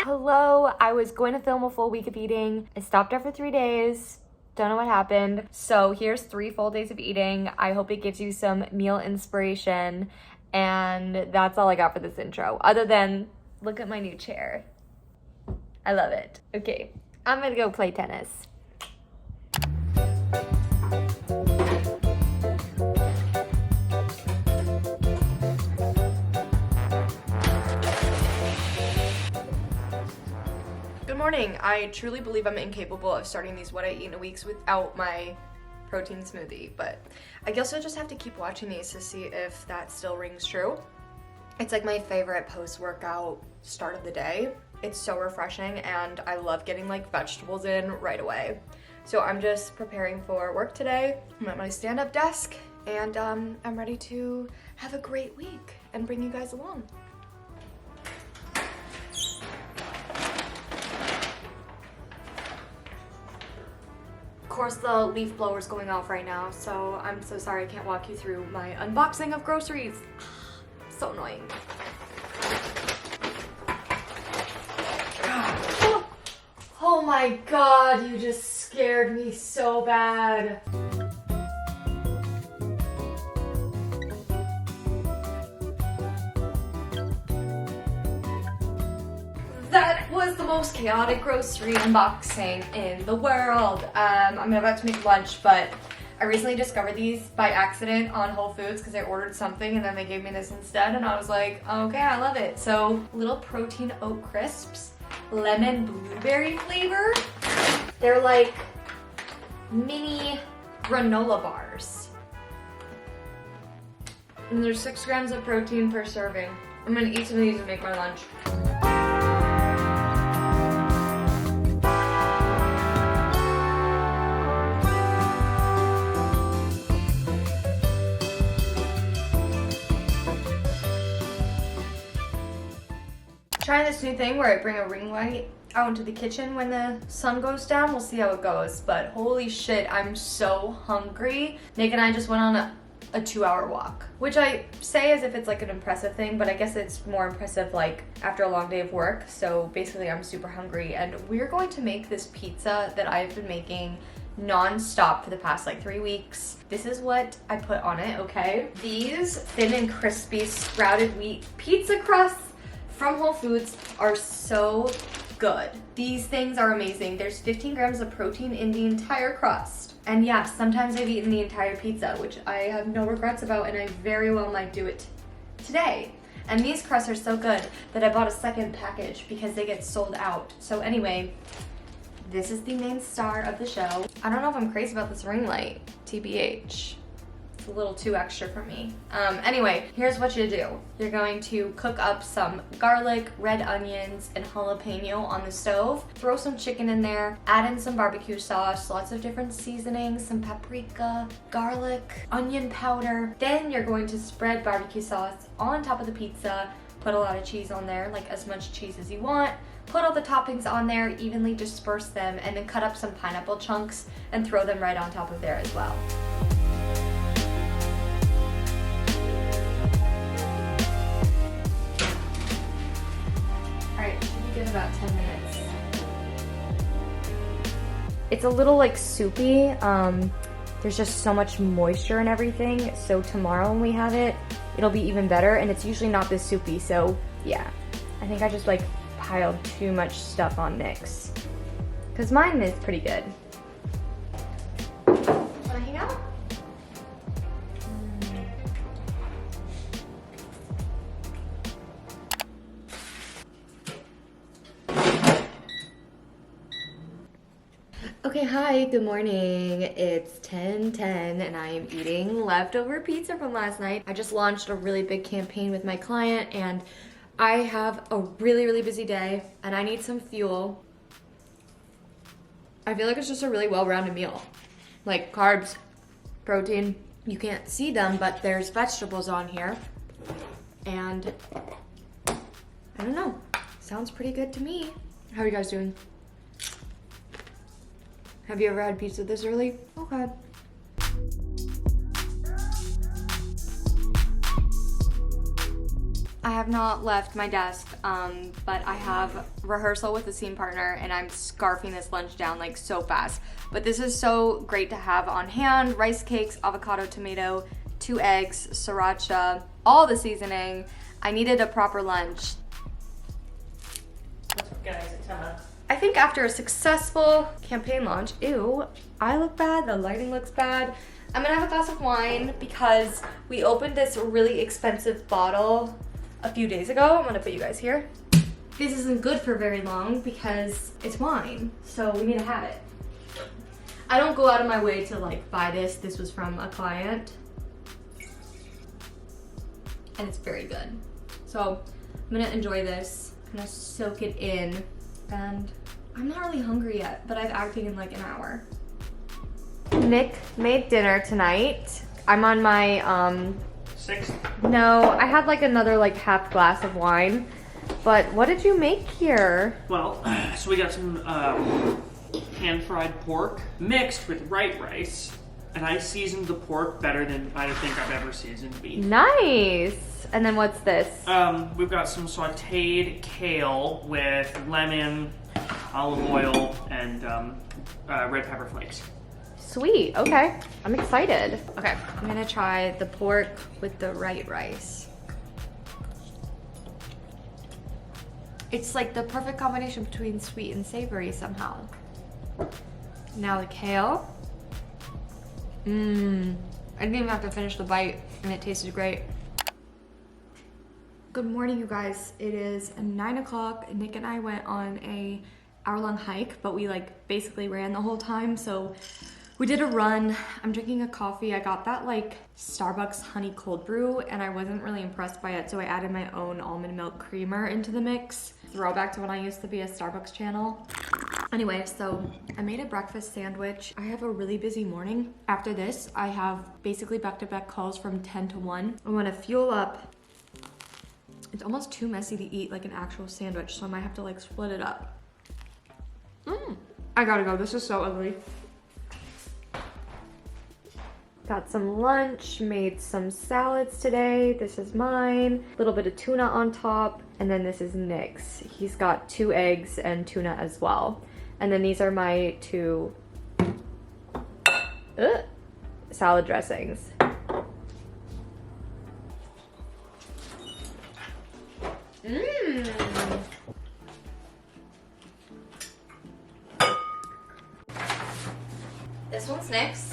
Hello, I was going to film a full week of eating. I stopped after 3 days. Don't know what happened. So here's 3 full days of eating. I hope it gives you some meal inspiration. And that's all I got for this intro. Other than, look at my new chair. I love it. Okay, I'm gonna go play tennis. Good morning. I truly believe I'm incapable of starting these what I eat in a weeks without my protein smoothie, but I guess I'll just have to keep watching these to see if that still rings true. It's like my favorite post-workout start of the day. It's so refreshing and I love getting like vegetables in right away. So I'm just preparing for work today. I'm at my stand-up desk and I'm ready to have a great week and bring you guys along. Of course, the leaf blower's going off right now, so I'm so sorry I can't walk you through my unboxing of groceries. So annoying. Oh my god, you just scared me so bad. That was the most chaotic grocery unboxing in the world. I'm about to make lunch, but I recently discovered these by accident on Whole Foods because I ordered something and then they gave me this instead and I was like, okay, I love it. So, little protein oat crisps, lemon blueberry flavor. They're like mini granola bars. And there's 6 grams of protein per serving. I'm gonna eat some of these and make my lunch. Trying this new thing where I bring a ring light out into the kitchen when the sun goes down. We'll see how it goes, but holy shit, I'm so hungry. Nick and I just went on a 2-hour walk, which I say as if it's like an impressive thing, but I guess it's more impressive like after a long day of work. So basically I'm super hungry and we're going to make this pizza that I've been making non-stop for the past like 3 weeks. This is what I put on it, okay? These thin and crispy sprouted wheat pizza crusts from Whole Foods are so good. These things are amazing. There's 15 grams of protein in the entire crust. And yeah, sometimes I've eaten the entire pizza, which I have no regrets about, and I very well might do it today. And these crusts are so good that I bought a second package because they get sold out. So anyway, this is the main star of the show. I don't know if I'm crazy about this ring light, TBH. It's a little too extra for me. Anyway, here's what you do. You're going to cook up some garlic, red onions, and jalapeno on the stove. Throw some chicken in there, add in some barbecue sauce, lots of different seasonings, some paprika, garlic, onion powder. Then you're going to spread barbecue sauce on top of the pizza, put a lot of cheese on there, like as much cheese as you want. Put all the toppings on there, evenly disperse them, and then cut up some pineapple chunks and throw them right on top of there as well. Alright, should give about 10 minutes. It's a little like soupy. There's just so much moisture and everything. So tomorrow when we have it, it'll be even better. And it's usually not this soupy. So yeah, I think I just like piled too much stuff on Nick's. Because mine is pretty good. Wanna hang out? Okay, hi, good morning. It's 10:10 and I am eating leftover pizza from last night. I just launched a really big campaign with my client and I have a really busy day and I need some fuel. I feel like it's just a really well-rounded meal. Like carbs, protein. You can't see them, but there's vegetables on here. And I don't know, sounds pretty good to me. How are you guys doing? Have you ever had pizza this early? Okay. I have not left my desk, but I have rehearsal with the scene partner and I'm scarfing this lunch down like so fast. But this is so great to have on hand. Rice cakes, avocado, tomato, 2 eggs, sriracha, all the seasoning. I needed a proper lunch. I think after a successful campaign launch, ew, I look bad, the lighting looks bad. I'm gonna have a glass of wine because we opened this really expensive bottle a few days ago. I'm gonna put you guys here. This isn't good for very long because it's wine, so we need to have it. I don't go out of my way to like buy this. This was from a client. And it's very good. So I'm gonna enjoy this. I'm gonna soak it in. And I'm not really hungry yet, but I've acted in like an hour. Nick made dinner tonight. I'm on my, 6th? No, I had like another like half glass of wine. But what did you make here? Well, so we got some pan-fried pork mixed with white rice. And I seasoned the pork better than I think I've ever seasoned beef. Nice. And then what's this? We've got some sauteed kale with lemon, olive oil, and red pepper flakes. Sweet, okay. I'm excited. Okay, I'm gonna try the pork with the white rice. It's like the perfect combination between sweet and savory somehow. Now the kale. I didn't even have to finish the bite and it tasted great. Good morning, you guys. It is 9 o'clock. Nick and I went on a hour-long hike, but we like basically ran the whole time. So we did a run. I'm drinking a coffee. I got that like Starbucks honey cold brew and I wasn't really impressed by it. So I added my own almond milk creamer into the mix. Throwback to when I used to be a Starbucks channel. Anyway, so I made a breakfast sandwich. I have a really busy morning. After this, I have basically back-to-back calls from 10 to 1. I want to fuel up. It's almost too messy to eat like an actual sandwich, so I might have to like split it up. I gotta go, this is so ugly. Got some lunch, made some salads today. This is mine. A little bit of tuna on top, and then this is Nick's. He's got 2 eggs and tuna as well. And then these are my 2 salad dressings. This one's Nick's.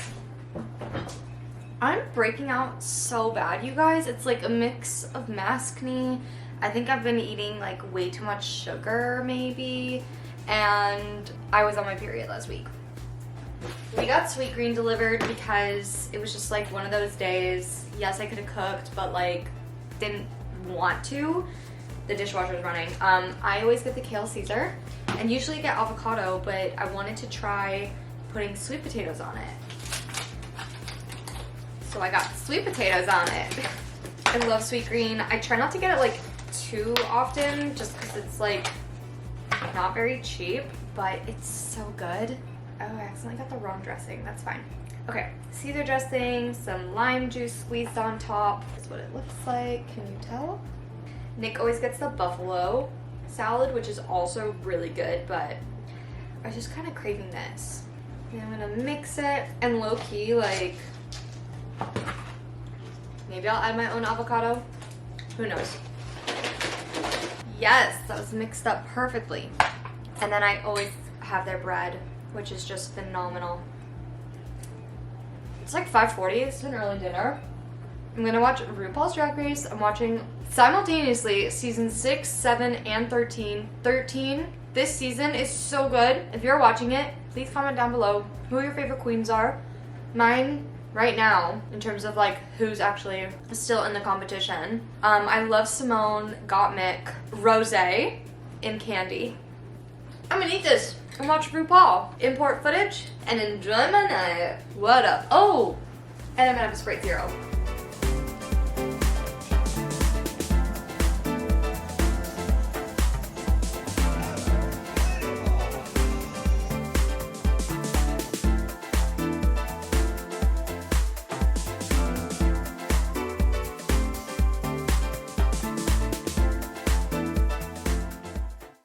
I'm breaking out so bad, you guys. It's like a mix of maskne. I think I've been eating like way too much sugar maybe. And I was on my period last week. We got Sweetgreen delivered because it was just like one of those days. Yes, I could have cooked, but like didn't want to. The dishwasher was running. I always get the kale Caesar and usually get avocado, but I wanted to try putting sweet potatoes on it. So I got sweet potatoes on it. I love Sweetgreen. I try not to get it like too often just because it's like not very cheap, but it's so good. Oh, I accidentally got the wrong dressing. That's fine. Okay, Caesar dressing, some lime juice squeezed on top. That's what it looks like. Can you tell? Nick always gets the buffalo salad, which is also really good, but I was just kind of craving this. And I'm gonna mix it, and low-key, like, maybe I'll add my own avocado. Who knows? Yes, that was mixed up perfectly. And then I always have their bread, which is just phenomenal. It's like 5:40, it's an early dinner. I'm gonna watch RuPaul's Drag Race. I'm watching simultaneously season 6, 7, and 13. 13, this season is so good. If you're watching it, please comment down below who your favorite queens are. Mine right now, in terms of like who's actually still in the competition. I love Simone, Gottmik, Rose, and Candy. I'm gonna eat this and watch RuPaul, import footage, and enjoy my night. What up? Oh, and I'm gonna have a Sprite Zero.